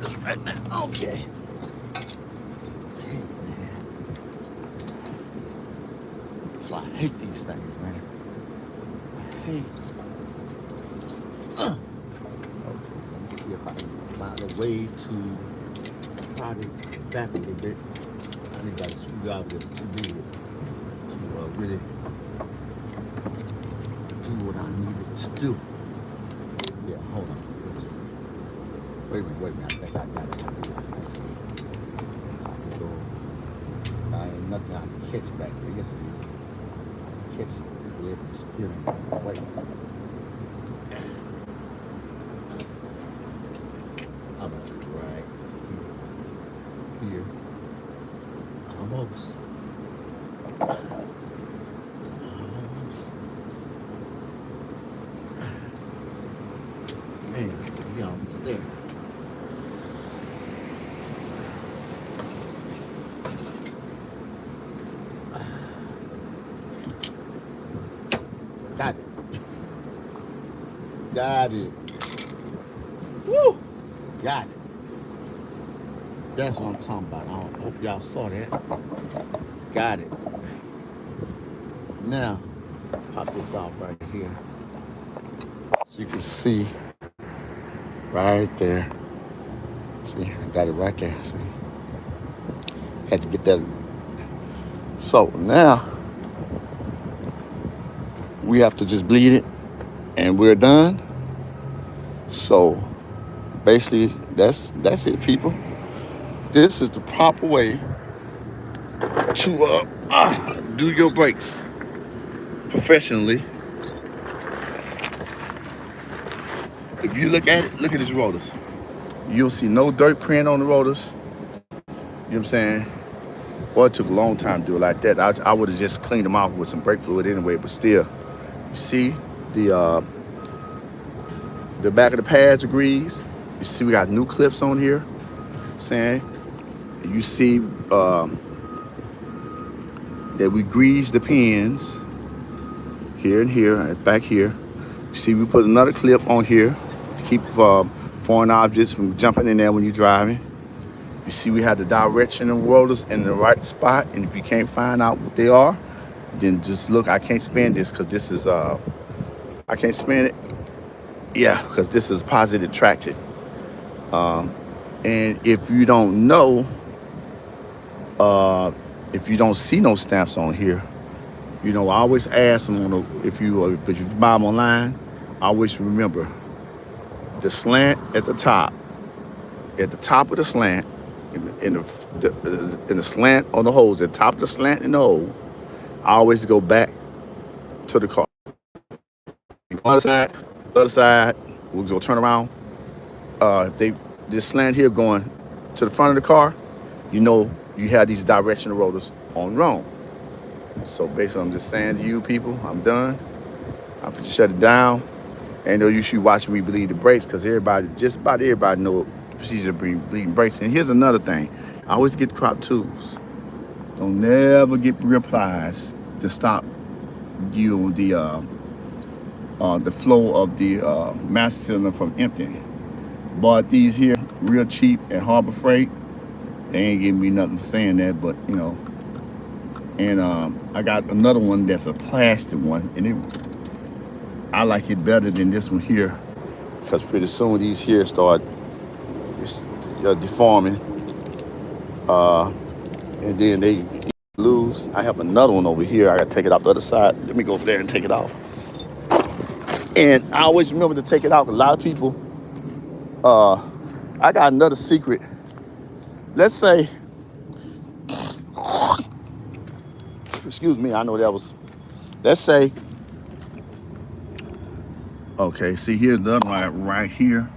Just right now. Okay. See, man. So I hate these things, man. I hate. Okay, let me see if I can find a way to pry this back a little bit. I need like a screwdriver that's too big to really do what I needed to do. Yeah, hold on. Let me see. Wait a minute. I think I got it. Let's see. If I can go. Ain't nothing I can catch back there. Yes, it is. I can catch the steering. Wait. How about right here? Almost. Man, we almost there. Got it. Got it. Woo! Got it. That's what I'm talking about. I hope y'all saw that. Got it. Now, pop this off right here. So you can see right there. See, I got it right there. See, had to get that. So now we have to just bleed it, and we're done. So basically, that's it, people. This is the proper way to do your brakes professionally. If you look at it, look at these rotors. You'll see no dirt print on the rotors. You know what I'm saying? Well, it took a long time to do it like that. I would have just cleaned them off with some brake fluid anyway, but still. You see the back of the pads are greased. You see we got new clips on here. Saying you see that we grease the pins here and here and back here. You see we put another clip on here to keep foreign objects from jumping in there when you're driving. You see we have the direction of rotors in the right spot, and if you can't find out what they are, then just look. I can't spin this because this is I can't spin it. Yeah, because this is positive traction. And if you don't know, if you don't see no stamps on here, you know, I always ask them if you buy them online, I always remember the slant at the top of the slant, in the slant on the holes, at the top of the slant in the hole, I always go back to the car. Other side, we'll go turn around. If this slant here going to the front of the car, you know you have these directional rotors on wrong. So basically, I'm just saying to you people, I'm done. I'm finna shut it down. And though you should watch me bleed the brakes, because just about everybody know procedure of bleeding brakes. And here's another thing. I always get crop tools. Don't never get rear plies to stop you the flow of the master cylinder from emptying. Bought these here real cheap at Harbor Freight. They ain't giving me nothing for saying that, but you know. And I got another one that's a plastic one, and I like it better than this one here, because pretty soon these here start deforming, and then they lose. I have another one over here. I got to take it off the other side. Let me go over there and take it off. And I always remember to take it out. A lot of people, I got another secret. Let's say, excuse me, I know that was, let's say, okay, see here's the other one right here.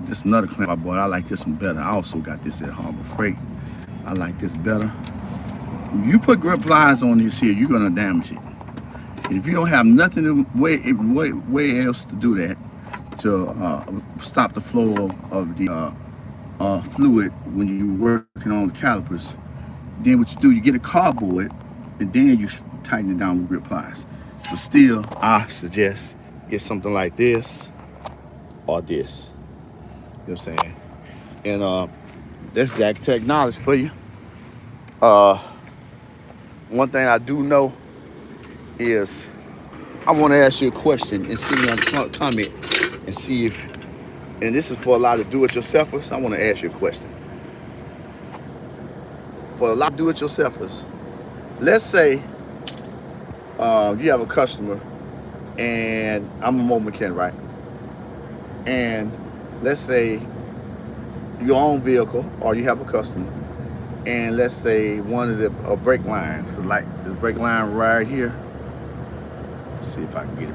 This is another clamp I bought. I like this one better. I also got this at Harbor Freight. I like this better. You put grip pliers on this here, you're gonna damage it. If you don't have nothing way else to do that, to stop the flow of the fluid when you're working on the calipers, then what you do, you get a cardboard, and then you tighten it down with grip pliers. So still, I suggest get something like this or this. You know what I'm saying? And that's Jack Tech knowledge for you. One thing I do know is I want to ask you a question and see on the comment and see if, and this is for a lot of do-it-yourselfers, I want to ask you a question. For a lot of do-it-yourselfers, let's say you have a customer, and I'm a mobile mechanic, right? And let's say your own vehicle, or you have a customer, and let's say one of the brake lines, so like this brake line right here. Let's see if I can get it.